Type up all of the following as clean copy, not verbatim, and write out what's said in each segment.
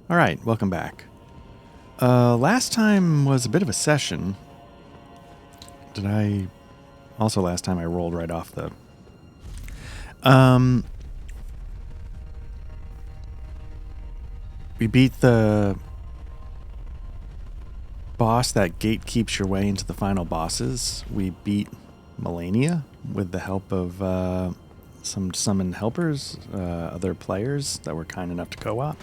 All right, welcome back. Last time was a bit of a session. Also last time I rolled right off the... We beat the boss that gatekeeps your way into the final bosses. We beat Melania with the help of some summoned helpers, other players that were kind enough to co-op.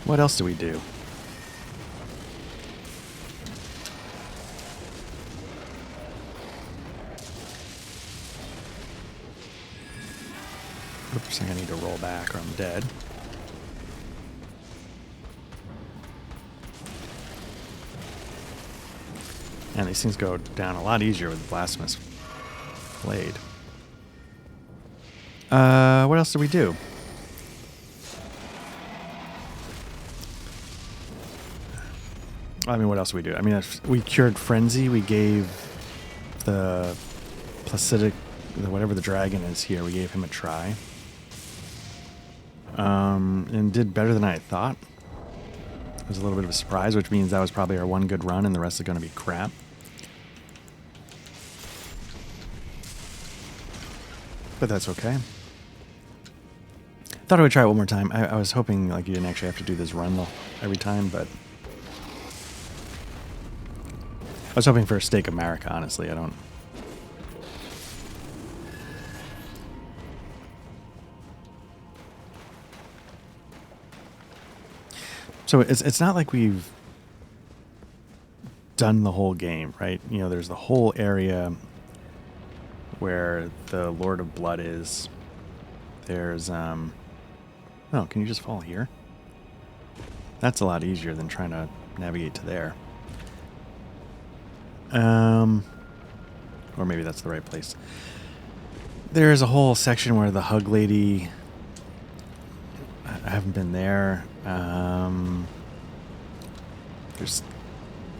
What else do we do? Oops, I need to roll back or I'm dead. And these things go down a lot easier with the Blasphemous Blade. What else do we do? I mean, what else do we do? I mean, if we cured Frenzy. We gave the Placidic, whatever the dragon is here, we gave him a try. And did better than I thought. It was a little bit of a surprise, which means that was probably our one good run and the rest is going to be crap. But that's okay. Thought I would try it one more time. I was hoping like you didn't actually have to do this run every time, but... I was hoping for a Stake of Marika, honestly. I don't... So it's not like we've done the whole game, right? You know, there's the whole area where the Lord of Blood is. There's, oh, can you just fall here? That's a lot easier than trying to navigate to there. Or maybe that's the right place. There's a whole section where the Hug Lady... I haven't been there. There's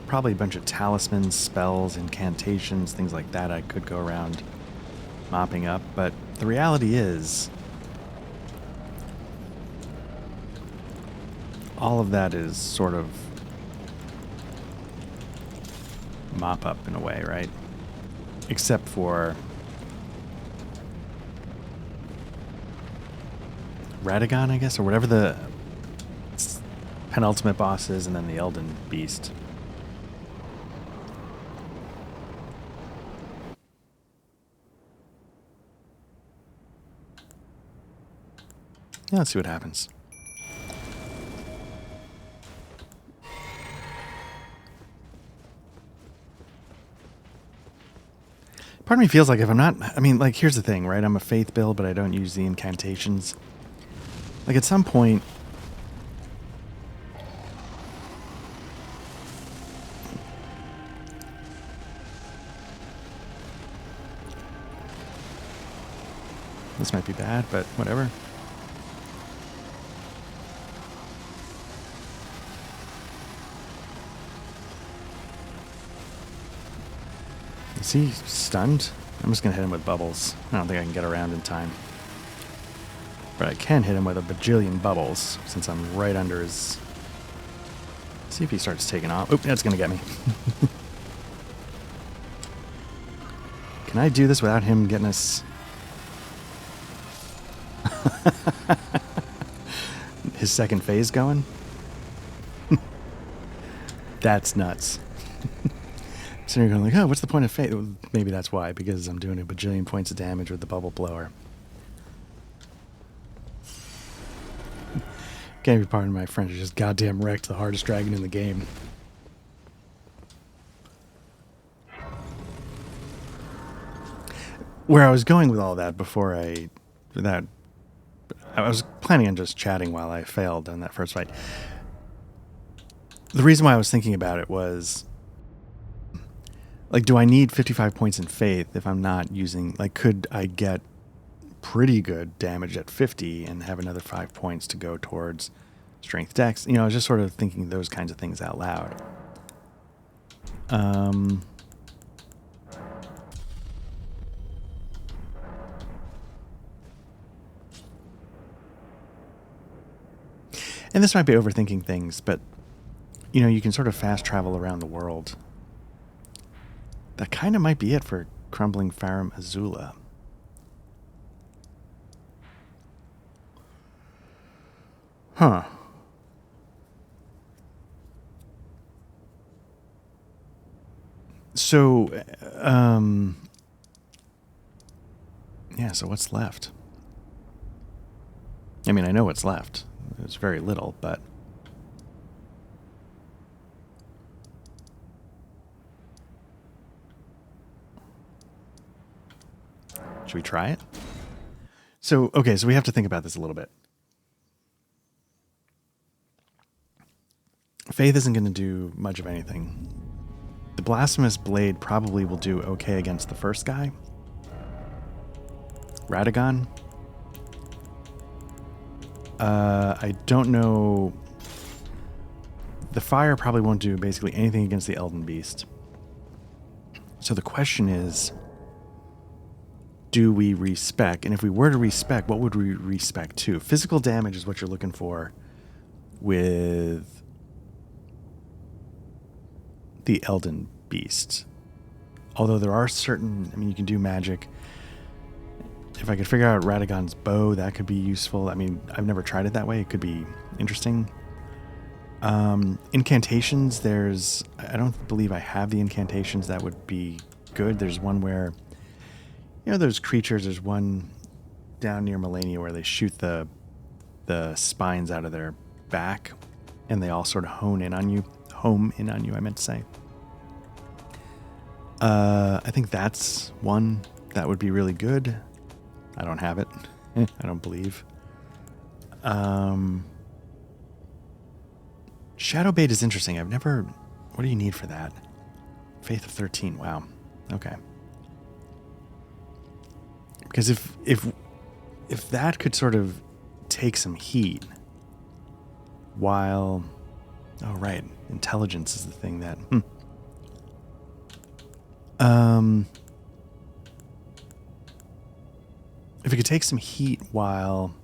probably a bunch of talismans, spells, incantations, things like that I could go around mopping up. But the reality is, all of that is sort of mop up in a way, right? Except for Radagon, I guess, or whatever the penultimate boss is, and then the Elden Beast. Yeah, let's see what happens. Part of me feels like if I'm not... I mean, like, here's the thing, right? I'm a faith build, but I don't use the incantations. Like, at some point... This might be bad, but whatever. Is he stunned? I'm just going to hit him with bubbles. I don't think I can get around in time. But I can hit him with a bajillion bubbles, since I'm right under his... See if he starts taking off. Oop, that's going to get me. Can I do this without him getting us... his second phase going? That's nuts. So you're going like, oh, what's the point of phase? Maybe that's why, because I'm doing a bajillion points of damage with the bubble blower. Can't be pardoned my French, just goddamn wrecked the hardest dragon in the game. Where I was going with all that before I was planning on just chatting while I failed in that first fight. The reason why I was thinking about it was, like, do I need 55 points in faith if I'm not using, like, could I get pretty good damage at 50 and have another 5 points to go towards strength dex? You know, I was just sort of thinking those kinds of things out loud. And this might be overthinking things, but, you know, you can sort of fast travel around the world. That kind of might be it for Crumbling, Farum, Azula. Huh. So, yeah, so what's left? I mean, I know what's left. There's very little, but... Should we try it? So, okay, so we have to think about this a little bit. Faith isn't going to do much of anything. The Blasphemous Blade probably will do okay against the first guy. Radagon. I don't know. The fire probably won't do basically anything against the Elden Beast. So the question is, do we respec? And if we were to respec, what would we respec to? Physical damage is what you're looking for with the Elden Beast. Although there are certain, I mean, you can do magic. If I could figure out Radagon's bow, that could be useful. I mean, I've never tried it that way. It could be interesting. Incantations, I don't believe I have the incantations that would be good. There's one where, you know, those creatures, there's one down near Melania where they shoot the spines out of their back and they all sort of home in on you, I meant to say. I think that's one that would be really good. I don't have it. I don't believe. Shadowbait is interesting. I've never... What do you need for that? Faith of 13. Wow. Okay. Because if that could sort of take some heat while... Oh, right. Intelligence is the thing that... If it could take some heat while...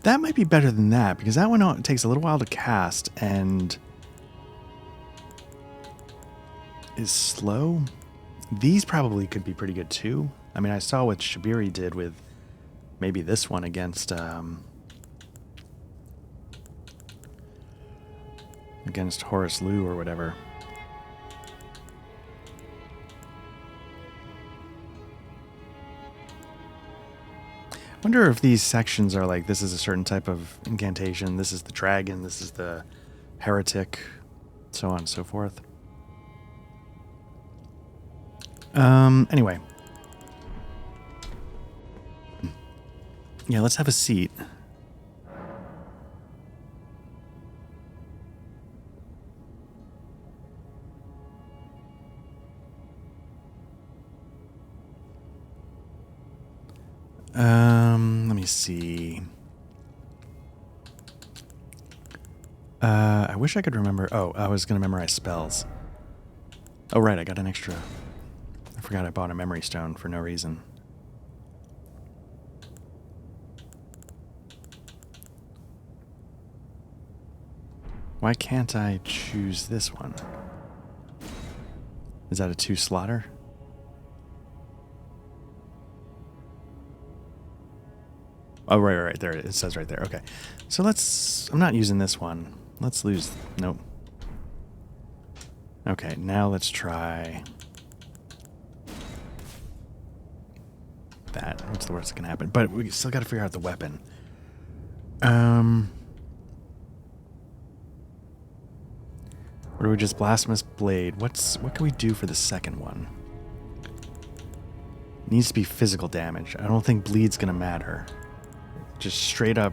That might be better than that, because that one takes a little while to cast and is slow. These probably could be pretty good too. I mean, I saw what Shabiri did with maybe this one against Horace Liu or whatever. Wonder if these sections are like, this is a certain type of incantation, this is the dragon, this is the heretic, so on and so forth. Anyway. Yeah, let's have a seat. Let me see. I wish I could remember. Oh, I was going to memorize spells. Oh, right. I got an extra. I forgot I bought a memory stone for no reason. Why can't I choose this one? Is that a 2-slotter? Oh, right. There it says right there. Okay. So I'm not using this one. Let's lose. Nope. Okay, now let's try that. What's the worst that can happen? But we still got to figure out the weapon. Or do we just Blasphemous Blade? What can we do for the second one? It needs to be physical damage. I don't think bleed's gonna matter. Just straight up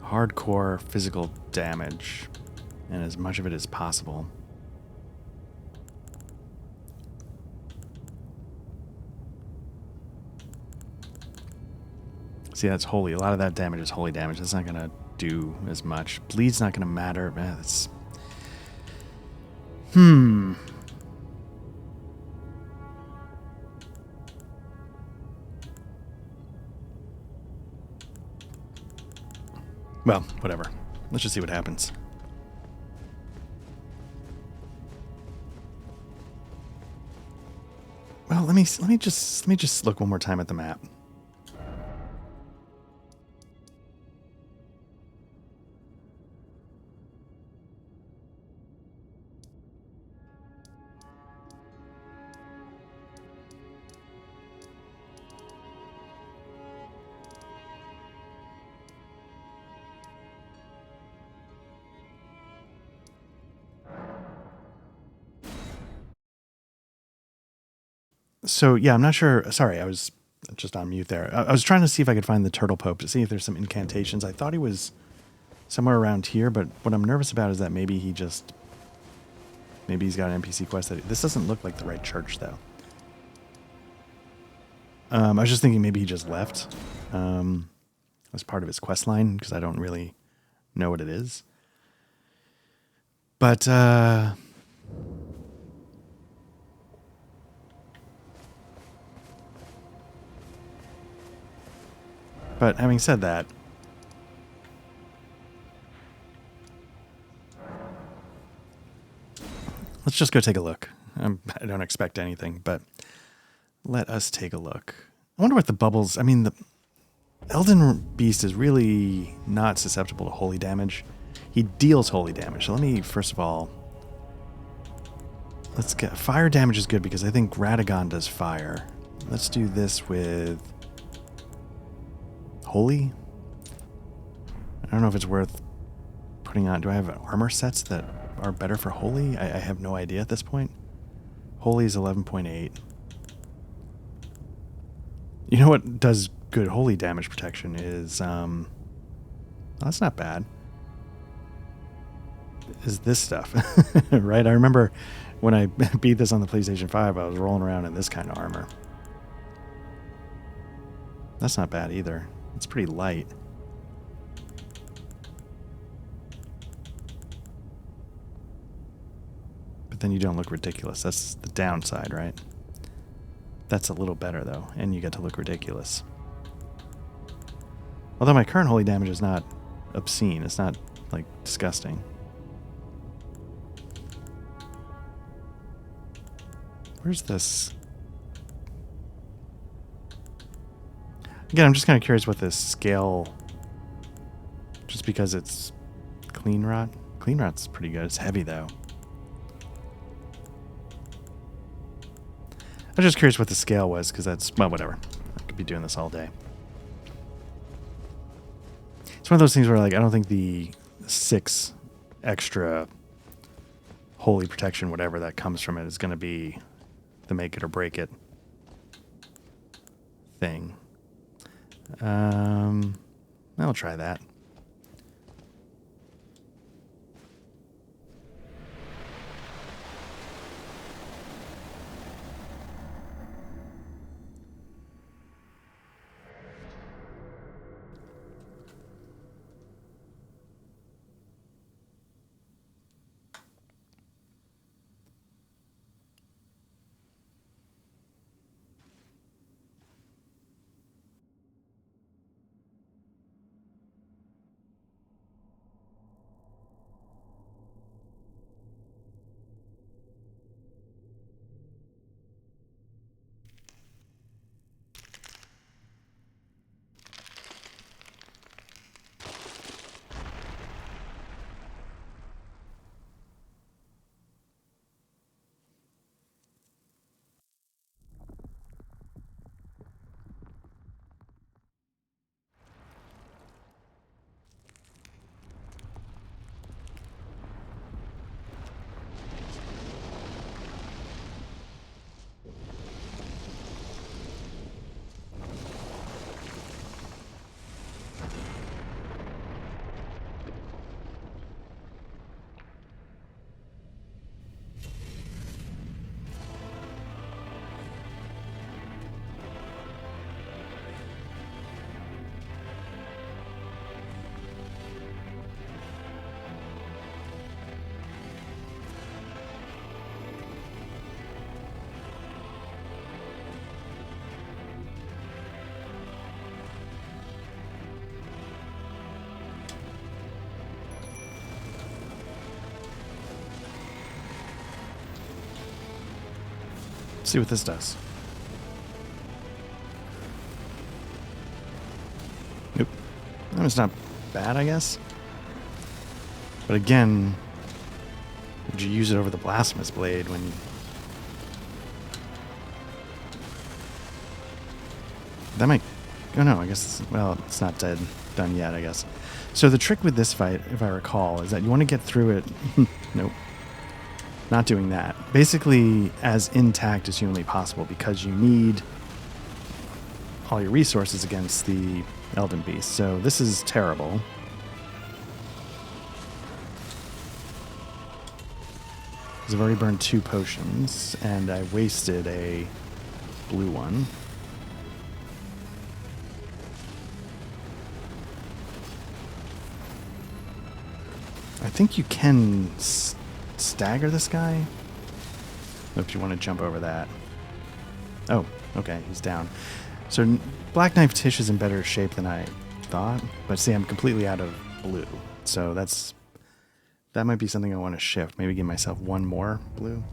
hardcore physical damage, and as much of it as possible. See, that's holy. A lot of that damage is holy damage. That's not gonna do as much. Bleed's not gonna matter. Man, that's... Well, whatever. Let's just see what happens. Well, let me just look one more time at the map. So yeah, I'm not sure. Sorry, I was just on mute there. I was trying to see if I could find the Turtle Pope to see if there's some incantations. I thought he was somewhere around here, but what I'm nervous about is that maybe he's got an NPC quest this doesn't look like the right church though. I was just thinking maybe he just left as part of his quest line because I don't really know what it is. But having said that, let's just go take a look. I don't expect anything, but let us take a look. I wonder what the bubbles... I mean, the Elden Beast is really not susceptible to holy damage. He deals holy damage. So let me, first of all... Let's get... Fire damage is good because I think Radagon does fire. Let's do this with... Holy? I don't know if it's worth putting on... Do I have armor sets that are better for Holy? I have no idea at this point. Holy is 11.8. You know what does good Holy damage protection is... oh, that's not bad. Is this stuff. Right? I remember when I beat this on the PlayStation 5, I was rolling around in this kind of armor. That's not bad either. It's pretty light. But then you don't look ridiculous. That's the downside, right? That's a little better, though, and you get to look ridiculous. Although my current holy damage is not obscene. It's not, like, disgusting. Where's this? Again, I'm just kind of curious what this scale... Just because it's clean rot? Clean rot's pretty good. It's heavy, though. I'm just curious what the scale was, because that's... Well, whatever. I could be doing this all day. It's one of those things where, like, I don't think the 6 extra holy protection, whatever that comes from it, is going to be the make it or break it thing. I'll try that. See what this does. Nope. That was not bad, I guess. But again, would you use it over the Blasphemous Blade when you... That might... Oh no, I guess... Well, it's not done yet, I guess. So the trick with this fight, if I recall, is that you want to get through it... Nope. Not doing that. Basically, as intact as humanly possible, because you need all your resources against the Elden Beast. So this is terrible. I've already burned 2 potions, and I wasted a blue one. I think you can stagger this guy. If you want to jump over that. Oh, okay, he's down. So Black Knife Tish is in better shape than I thought, but see, I'm completely out of blue. So that might be something I want to shift. Maybe give myself 1 more blue.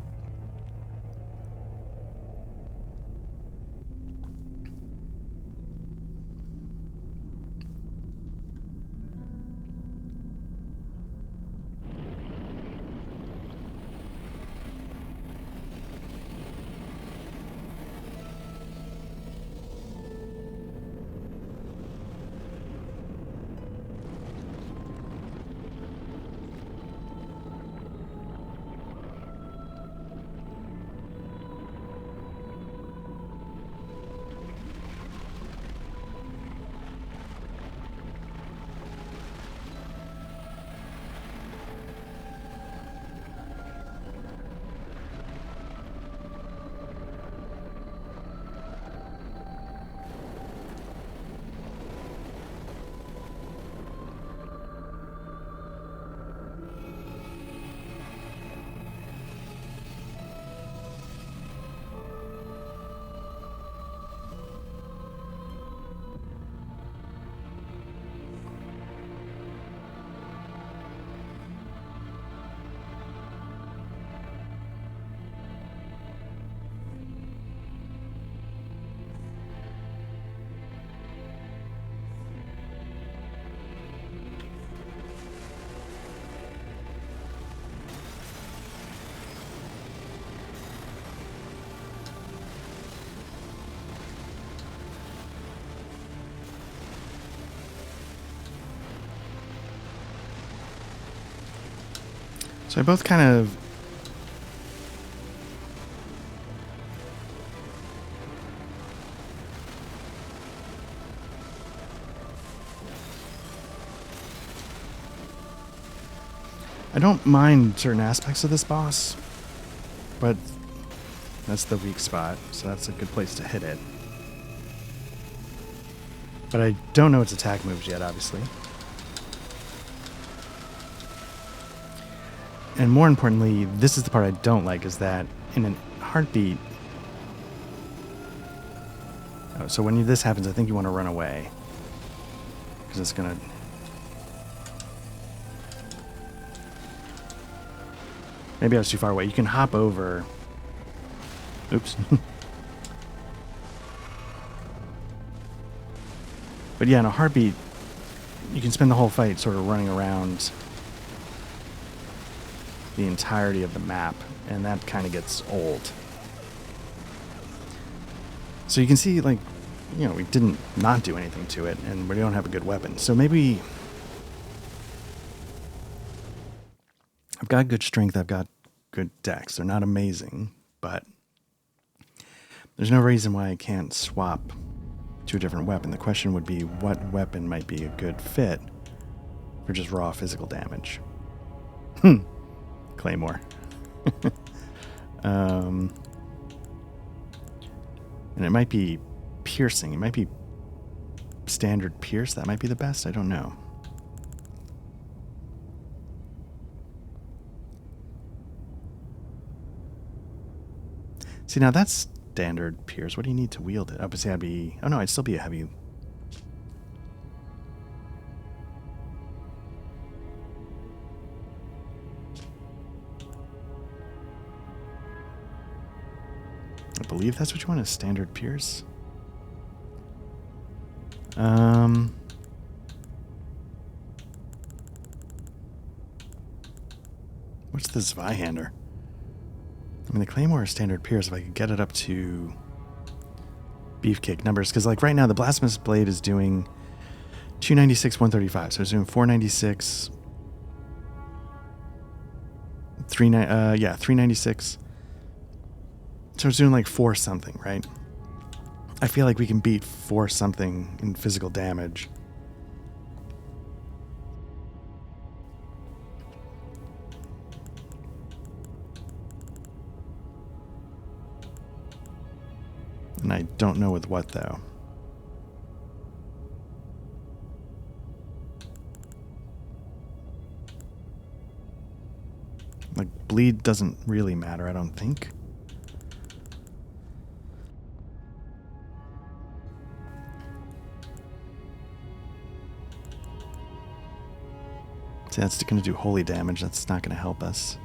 So I both kind of... I don't mind certain aspects of this boss, but that's the weak spot, so that's a good place to hit it. But I don't know its attack moves yet, obviously. And more importantly, this is the part I don't like, is that in a heartbeat... Oh, so when this happens, I think you want to run away. Because it's going to... Maybe I was too far away. You can hop over... Oops. But yeah, in a heartbeat, you can spend the whole fight sort of running around the entirety of the map, and that kind of gets old. So you can see, like, you know, we didn't not do anything to it, and we don't have a good weapon. So maybe... I've got good strength, I've got good dex. They're not amazing, but there's no reason why I can't swap to a different weapon. The question would be, what weapon might be a good fit for just raw physical damage? Claymore. And it might be piercing. It might be standard pierce. That might be the best. I don't know. See, now that's standard pierce. What do you need to wield it? Obviously, I'd be... Oh, no, I'd still be a heavy... I believe that's what you want, a standard pierce. What's the Zweihander? I mean, the Claymore is standard pierce. If I could get it up to beefcake numbers, because like right now the Blasphemous Blade is doing 296, 135. So it's doing 496, 396. So it's doing like 4 something, right? I feel like we can beat 4 something in physical damage. And I don't know with what, though. Like, bleed doesn't really matter, I don't think. See, that's going to do holy damage. That's not going to help us.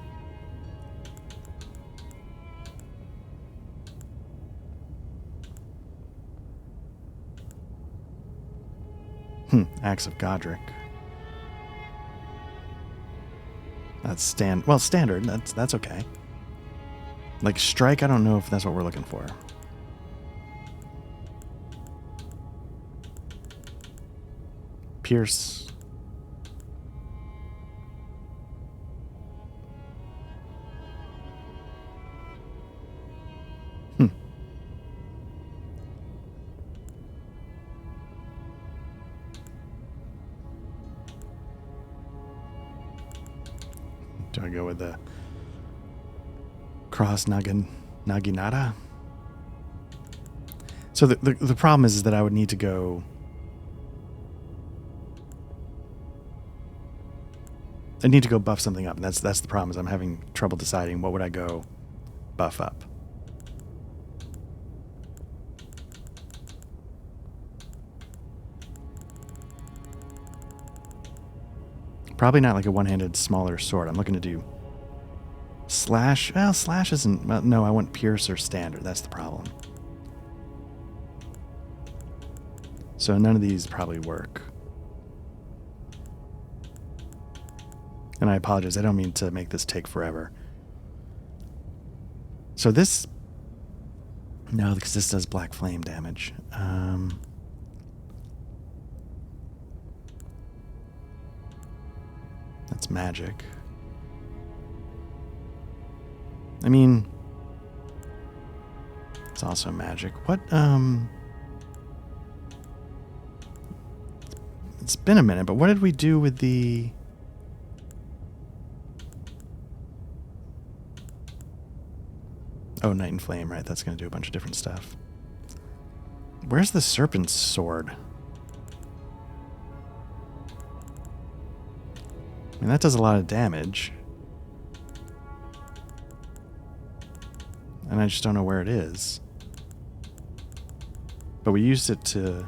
Axe of Godric. That's standard. That's okay. Like strike, I don't know if that's what we're looking for. Pierce. Do I go with the cross Naginata? So the problem is that I would need to go... I need to go buff something up. And that's the problem, is I'm having trouble deciding what would I go buff up. Probably not like a one-handed smaller sword. I'm looking to do slash. Well, slash isn't... Well, no, I want pierce or standard. That's the problem. So none of these probably work. And I apologize. I don't mean to make this take forever. So this... No, because this does black flame damage. That's magic. I mean, it's also magic. What, it's been a minute, but what did we do with the... Oh, Night and Flame, right? That's going to do a bunch of different stuff. Where's the Serpent's Sword? I mean, that does a lot of damage. And I just don't know where it is. But we used it to...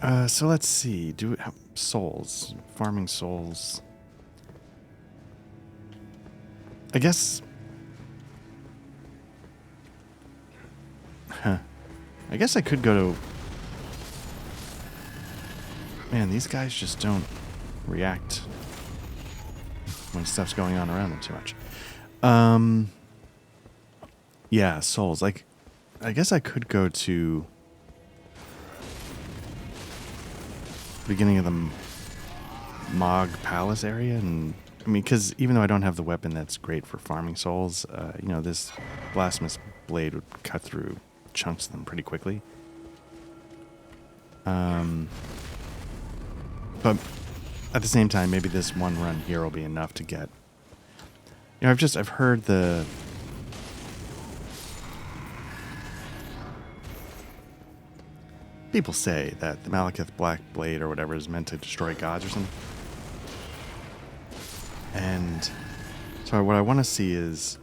So let's see. Souls. Farming souls. I guess... Huh. I guess I could go to... Man, these guys just don't react when stuff's going on around them too much. Yeah, souls. Like, I guess I could go to... beginning of the Mohgwyn Palace area, and I mean, because even though I don't have the weapon that's great for farming souls, you know, this blasphemous blade would cut through chunks of them pretty quickly. But at the same time, maybe this one run here will be enough to get. You know, I've heard the. People say that the Malekith Black Blade or whatever is meant to destroy gods or something. And so what I want to see is...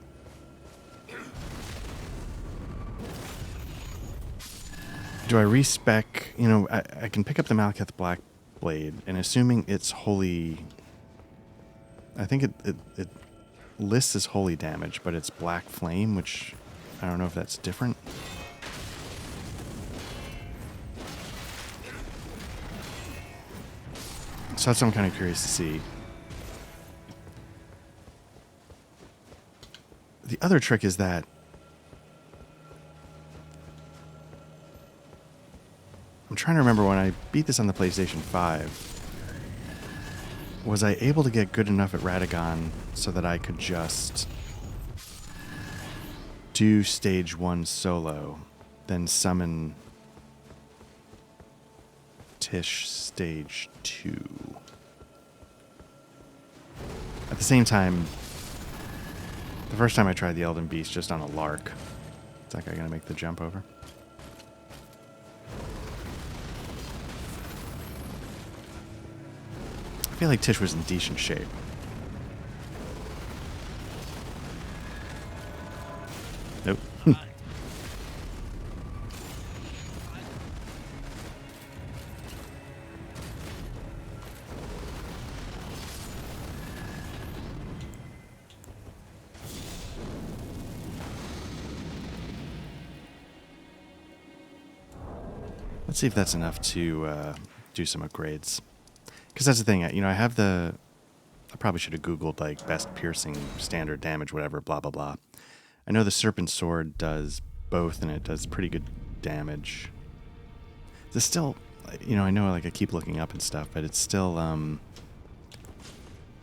Do I respec... You know, I can pick up the Malekith Black Blade, and assuming it's holy... I think it lists as holy damage, but it's Black Flame, which I don't know if that's different. So that's what I'm kind of curious to see. The other trick is that I'm trying to remember when I beat this on the PlayStation 5. Was I able to get good enough at Radagon so that I could just do stage 1 solo, then summon Tish stage 2? At the same time, the first time I tried the Elden Beast just on a lark. Is that guy gonna make the jump over? I feel like Tish was in decent shape. Nope. Let's see if that's enough to do some upgrades. Because that's the thing, you know, I have the... I probably should have Googled, like, best piercing, standard damage, whatever, blah, blah, blah. I know the Serpent Sword does both, and it does pretty good damage. It's still... You know, I know, like, I keep looking up and stuff, but it's still, I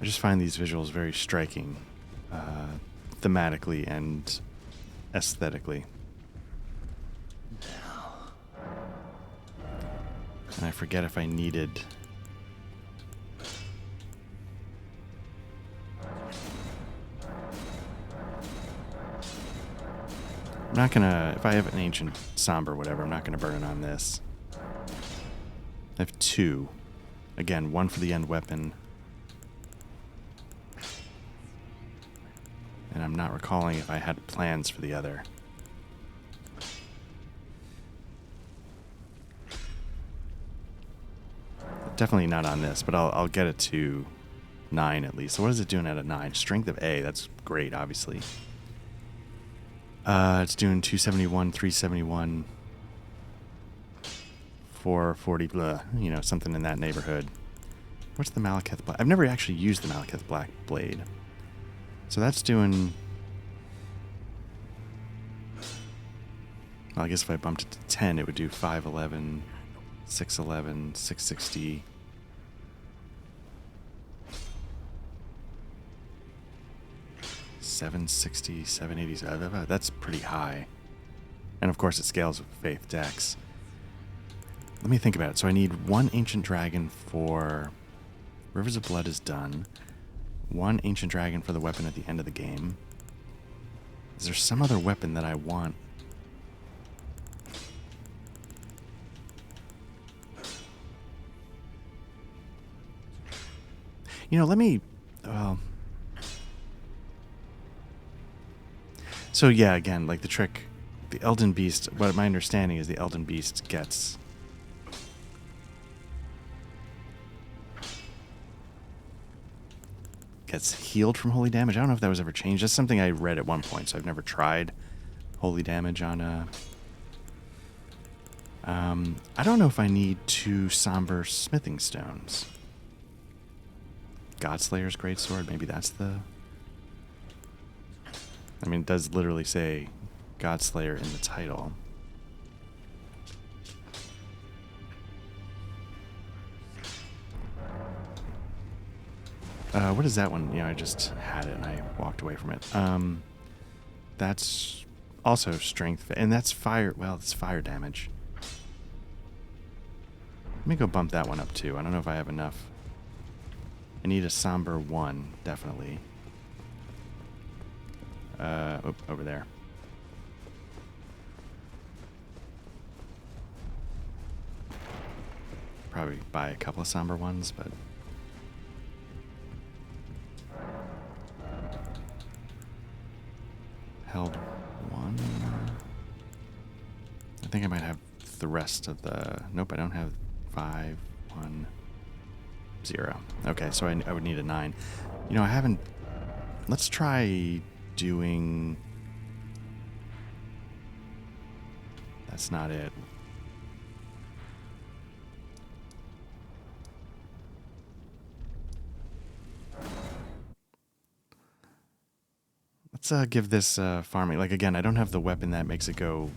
just find these visuals very striking, thematically and aesthetically. And I forget if I needed... I'm not gonna... If I have an Ancient Somber or whatever, I'm not gonna burn it on this. I have 2. Again, 1 for the end weapon. And I'm not recalling if I had plans for the other. Definitely not on this, but I'll get it to 9 at least. So what is it doing at a 9? Strength of A, that's great, obviously. It's doing 271, 371, 440, blah, you know, something in that neighborhood. What's the Malekith Black? I've never actually used the Malekith Black Blade. So that's doing... Well, I guess if I bumped it to 10, it would do 511, 611, 660. $760, $780. That's pretty high. And of course it scales with Faith Dex. Let me think about it. So I need 1 Ancient Dragon for... Rivers of Blood is done. 1 Ancient Dragon for the weapon at the end of the game. Is there some other weapon that I want? You know, let me... So yeah, again, like the trick, the Elden Beast, what my understanding is the Elden Beast gets gets healed from holy damage. I don't know if that was ever changed. That's something I read at one point, so I've never tried holy damage on I don't know if I need 2 somber smithing stones. Godslayer's greatsword, maybe that's the... I mean, it does literally say Godslayer in the title. What is that one? Yeah, I just had it and I walked away from it. That's also strength, and that's fire. Well, it's fire damage. Let me go bump that one up too. I don't know if I have enough. I need a somber 1, definitely. Over there. Probably buy a couple of somber ones, but... Held 1. I think I might have the rest of the... Nope, I don't have 5, 1, 0. Okay, so I would need a 9. You know, I haven't... Let's try doing... That's not it. Let's give this farming. Like, again, I don't have the weapon that makes it go...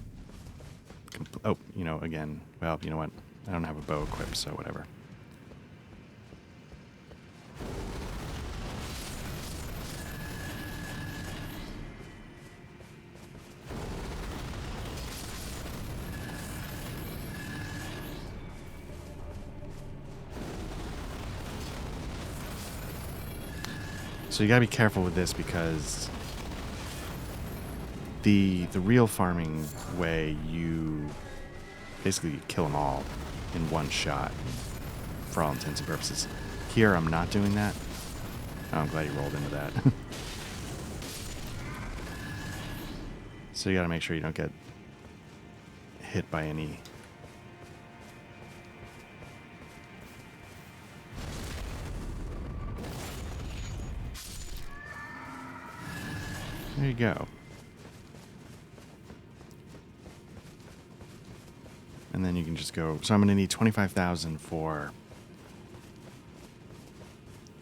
Oh, you know, again. Well, you know what? I don't have a bow equipped, so whatever. So you gotta be careful with this because the real farming way, you basically kill them all in one shot for all intents and purposes. Here I'm not doing that. Oh, I'm glad you rolled into that. So you gotta make sure you don't get hit by any... There you go. And then you can just go... So I'm going to need 25,000 for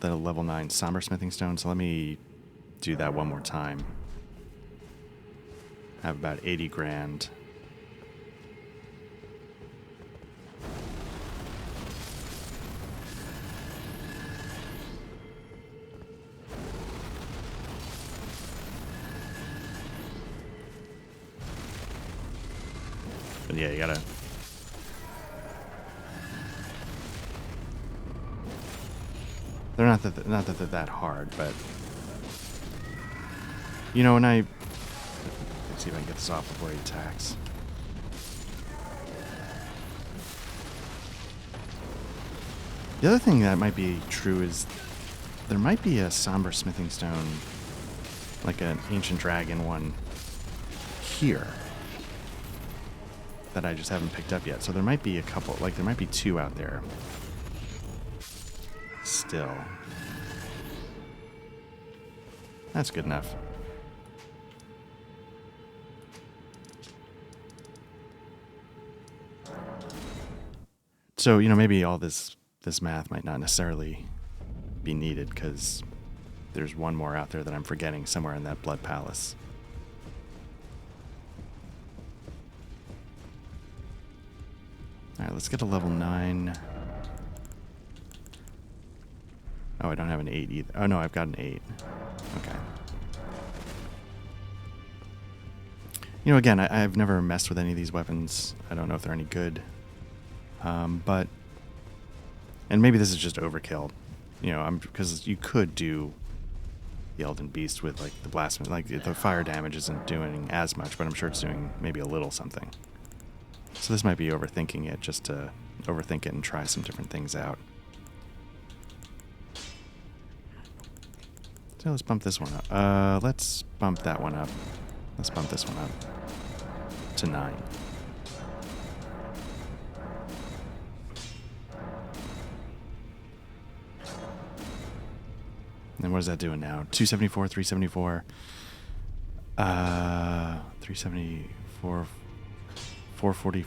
the level 9 Somber Smithing Stone. So let me do that one more time. I have about 80 grand. But yeah, you gotta... They're not that they're that hard, but... You know, when I... Let's see if I can get this off before he attacks. The other thing that might be true is there might be a Somber Smithing Stone, like an Ancient Dragon one, here. That I just haven't picked up yet. So there might be a couple, like there might be 2 out there. Still. That's good enough. So, you know, maybe all this math might not necessarily be needed because there's one more out there that I'm forgetting somewhere in that Blood Palace. Alright, let's get a level 9. Oh, I don't have an 8 either. Oh, no, I've got an 8. Okay. You know, again, I've never messed with any of these weapons. I don't know if they're any good. But... And maybe this is just overkill. You know, because you could do the Elden Beast with, like, the blast... Like, the fire damage isn't doing as much, but I'm sure it's doing maybe a little something. So this might be overthinking it, just to overthink it and try some different things out. So let's bump this one up. Let's bump that one up. Let's bump this one up to 9. And what is that doing now? 274, 374, 374, 440,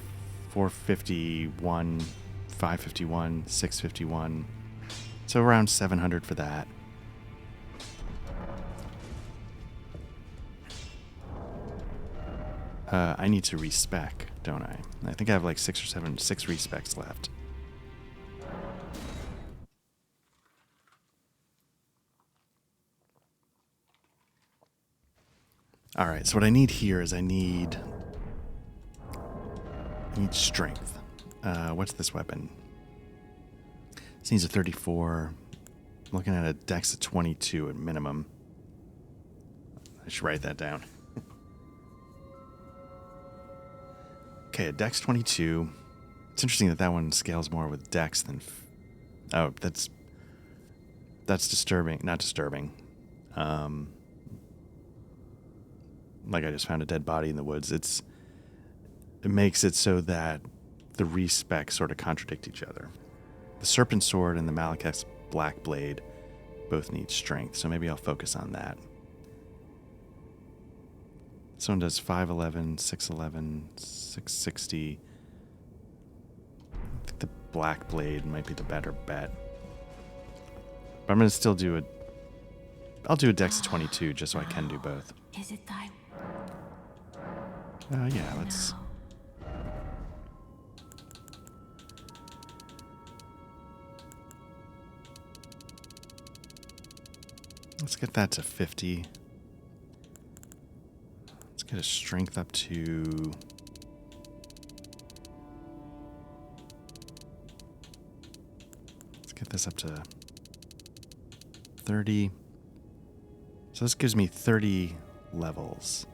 451, 551, 651. So around 700 for that. I need to respec, don't I? I think I have like 6 respecs left. Alright, so what I need here is I need strength. What's this weapon? This needs a 34. I'm looking at a dex of 22 at minimum. I should write that down. Okay, a dex 22. It's interesting that one scales more with dex than... oh, that's disturbing. Not disturbing. Like I just found a dead body in the woods. It makes it so that the respecs sort of contradict each other. The Serpent Sword and the Malekith's Black Blade both need strength, so maybe I'll focus on that. This one does 511, 611, 660. I think the Black Blade might be the better bet. But I'm going to still do it. I'll do a dex of 22 just so I can do both. Is it time? Yeah, let's... let's get that to 50. Let's get his strength up to... let's get this up to 30. So this gives me 30 levels.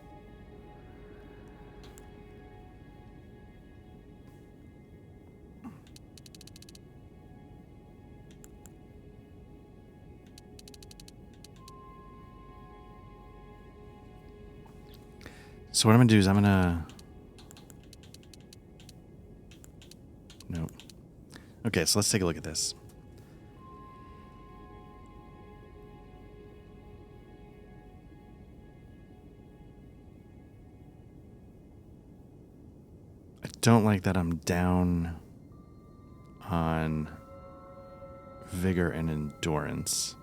So what I'm going to do is I'm going to... nope. Okay, so let's take a look at this. I don't like that I'm down on vigor and endurance.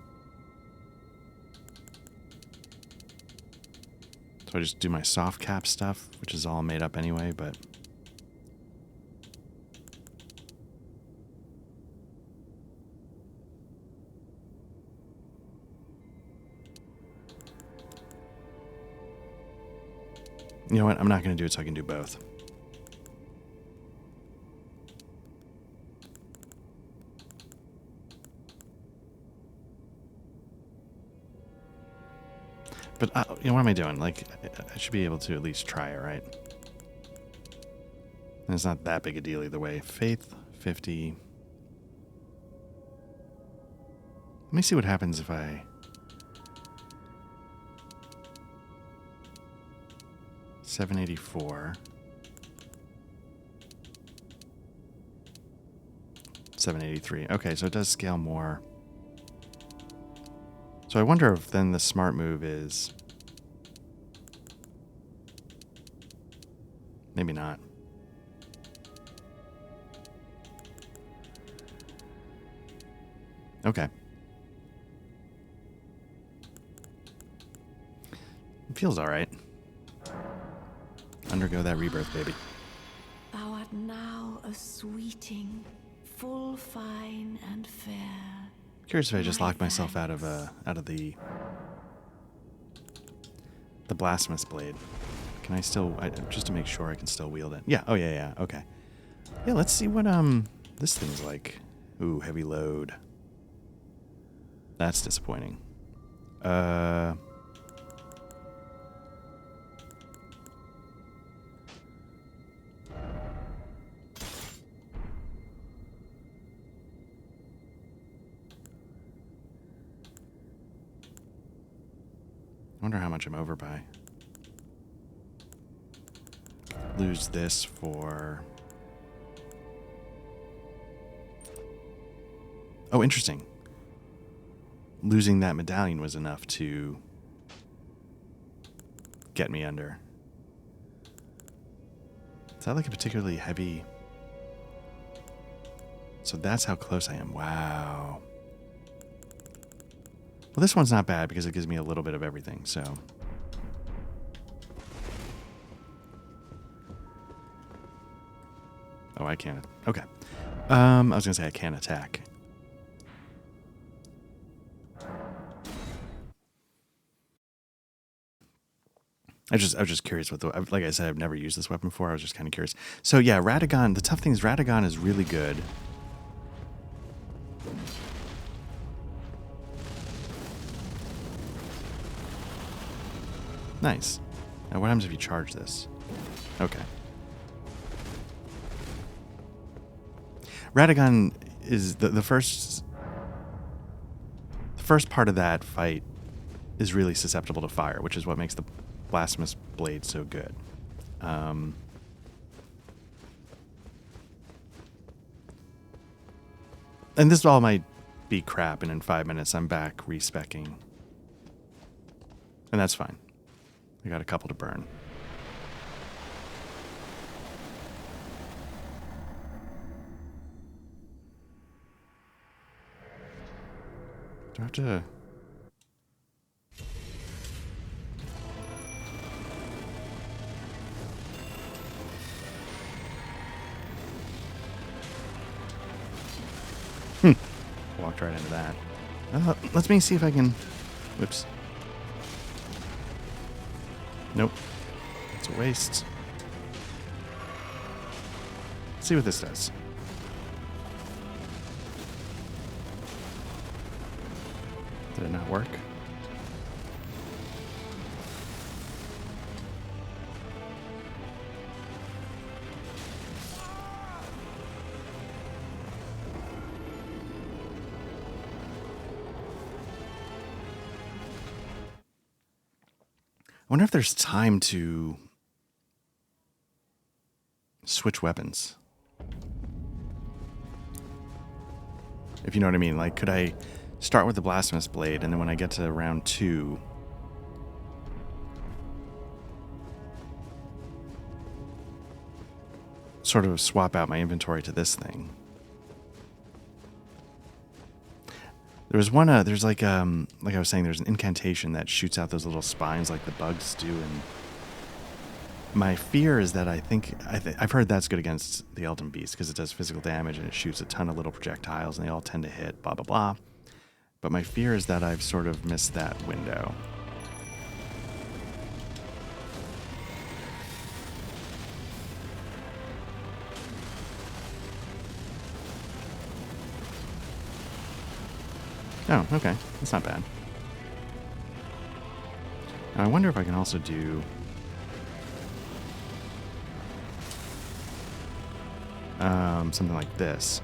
So I just do my soft cap stuff, which is all made up anyway, but... you know what? I'm not going to do it so I can do both. But, you know, what am I doing? Like, I should be able to at least try it, right? And it's not that big a deal either way. Faith, 50. Let me see what happens if I... 784. 783. Okay, so it does scale more. So I wonder if then the smart move is... maybe not. Okay. It feels alright. Undergo that rebirth, baby. Thou art now a sweeting, full fine and fair. Curious if I just locked myself out of the blasphemous blade. Can I still, just to make sure I can still wield it? Yeah. Oh yeah. Okay. Yeah. Let's see what this thing's like. Ooh, heavy load. That's disappointing. I wonder how much I'm over by. Lose this for... oh, interesting. losing that medallion was enough to get me under. Is that like a particularly heavy... So that's how close I am. Wow. Well, this one's not bad because it gives me a little bit of everything, so... Oh, I can't. Okay. I was going to say I can't attack. I was just curious what the... Like I said, I've never used this weapon before. I was just kind of curious. So yeah, Radagon... The tough thing is Radagon is really good. Nice. Now what happens if you charge this? Okay. Radagon is the first part of that fight is really susceptible to fire, which is what makes the blasphemous blade so good. And this all might be crap, and in 5 minutes I'm back respecking. And that's fine. I got a couple to burn. Do I have to... Walked right into that. Let me see if I can... Whoops. Nope. It's a waste. Let's see what this does. Did it not work? I wonder if there's time to switch weapons. If you know what I mean. Like, could I start with the Blasphemous Blade, and then when I get to round 2... sort of swap out my inventory to this thing? There was one, there's like I was saying, there's an incantation that shoots out those little spines like the bugs do, and my fear is that I've heard that's good against the Elden Beast because it does physical damage and it shoots a ton of little projectiles and they all tend to hit, blah, blah, blah. But my fear is that I've sort of missed that window. Oh, okay. That's not bad. Now, I wonder if I can also do... something like this.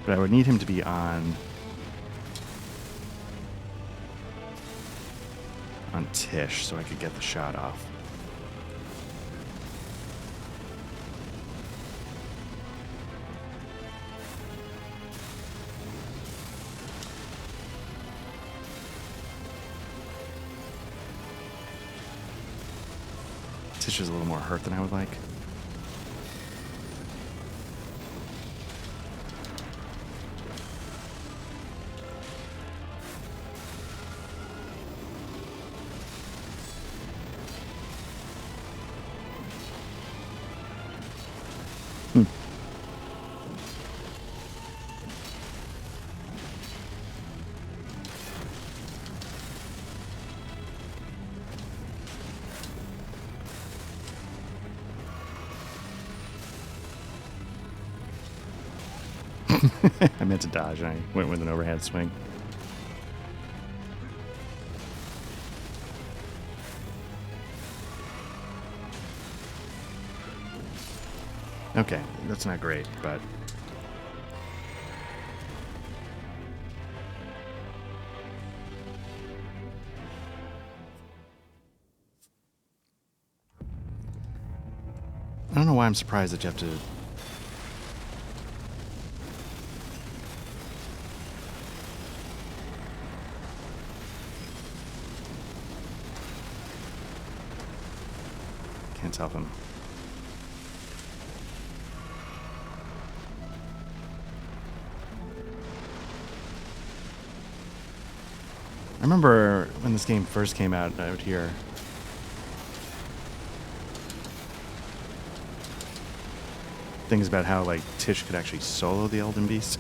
But I would need him to be on Tish so I could get the shot off. Tish is a little more hurt than I would like. I meant to dodge and I went with an overhead swing. Okay, that's not great, but... I don't know why I'm surprised that you have to... Can't tell if I'm... I remember when this game first came out here. Things about how, like, Tish could actually solo the Elden Beast.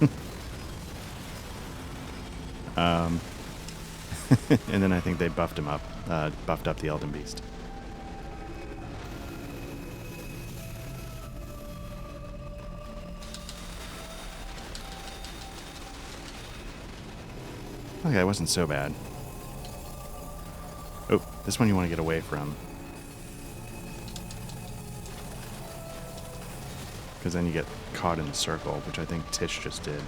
And then I think they buffed him up, buffed up the Elden Beast. Okay, it wasn't so bad. Oh, this one you want to get away from. Because then you get caught in the circle, which I think Tish just did.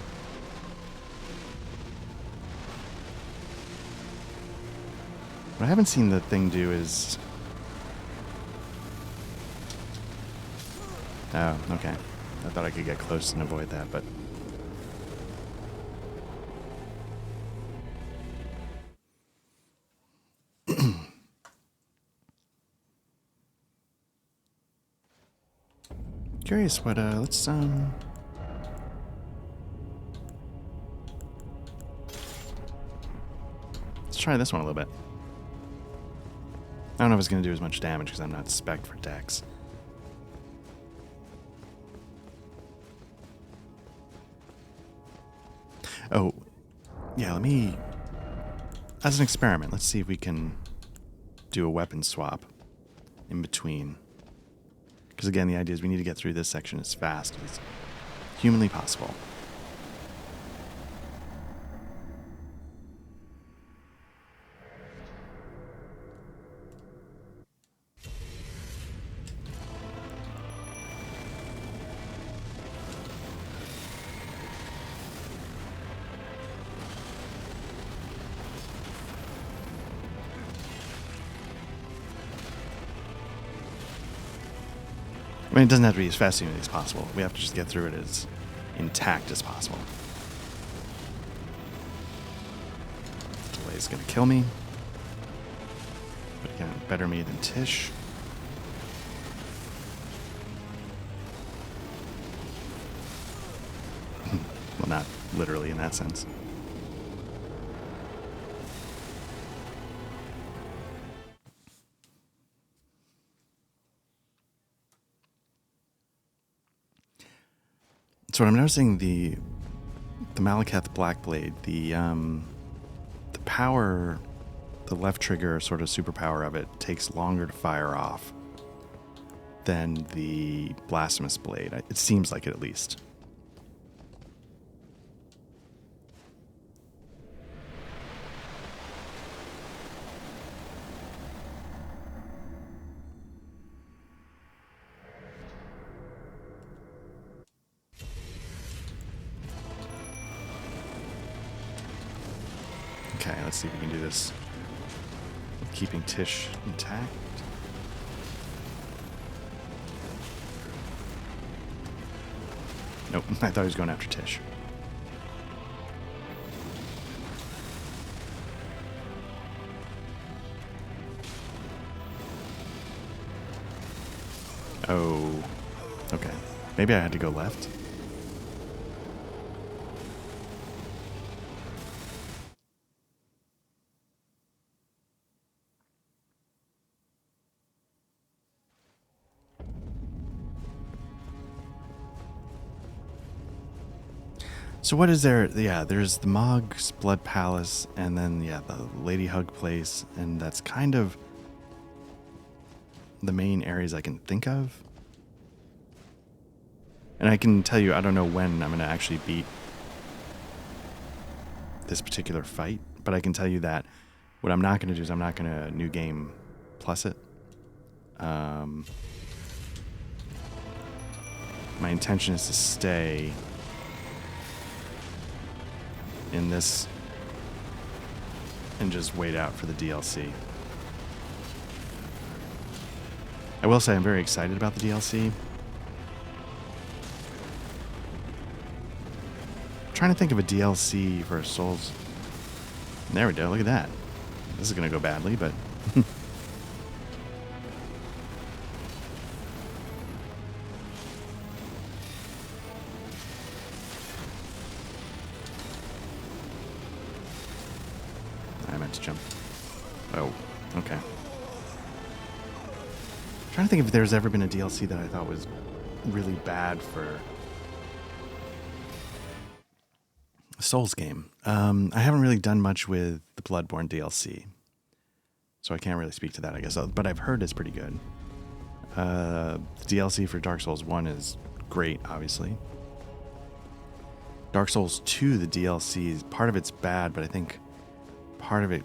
What I haven't seen the thing do is... Oh, okay. I thought I could get close and avoid that, but... Curious what, let's try this one a little bit. I don't know if it's going to do as much damage because I'm not spec'd for dex. Oh, yeah, let me... As an experiment, let's see if we can do a weapon swap in between. Because again, the idea is we need to get through this section as fast as humanly possible. I mean, it doesn't have to be as fast as possible. We have to just get through it as intact as possible. Delay's gonna kill me. But again, better me than Tish. Well, not literally in that sense. So what I'm noticing, the Malekith Blackblade, the power, the left trigger sort of superpower of it takes longer to fire off than the Blasphemous Blade. It seems like it, at least. Okay, let's see if we can do this with keeping Tish intact. Nope, I thought he was going after Tish. Oh, okay. Maybe I had to go left. So what is there? Yeah, there's the Mohgwyn Palace, and then, yeah, the Lady Hug place, and that's kind of the main areas I can think of. And I can tell you, I don't know when I'm going to actually beat this particular fight, but I can tell you that what I'm not going to do is I'm not going to new game plus it. My intention is to stay in this and just wait out for the DLC. I will say I'm very excited about the DLC. I'm trying to think of a DLC for Souls. There we go, look at that. This is going to go badly, but... hard to jump. Oh, okay. Trying to think if there's ever been a DLC that I thought was really bad for a Souls game. I haven't really done much with the Bloodborne DLC, so I can't really speak to that, I guess. But I've heard it's pretty good. The DLC for Dark Souls 1 is great, obviously. Dark Souls 2, the DLC, part of it's bad, but I think part of it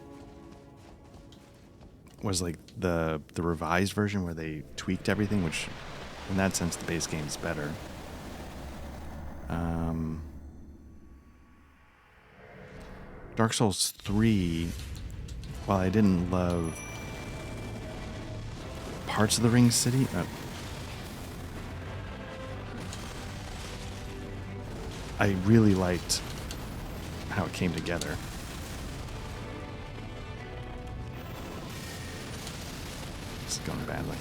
was like the revised version where they tweaked everything, which in that sense the base game is better. Dark Souls 3, while I didn't love parts of the Ring City, I really liked how it came together. It's going badly.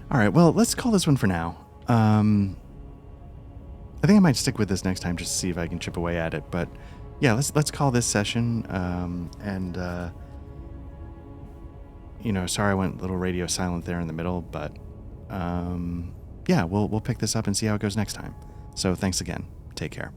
All right, well, let's call this one for now. I think I might stick with this next time just to see if I can chip away at it. But yeah, let's call this session. Sorry I went a little radio silent there in the middle, but yeah, we'll pick this up and see how it goes next time. So thanks again. Take care.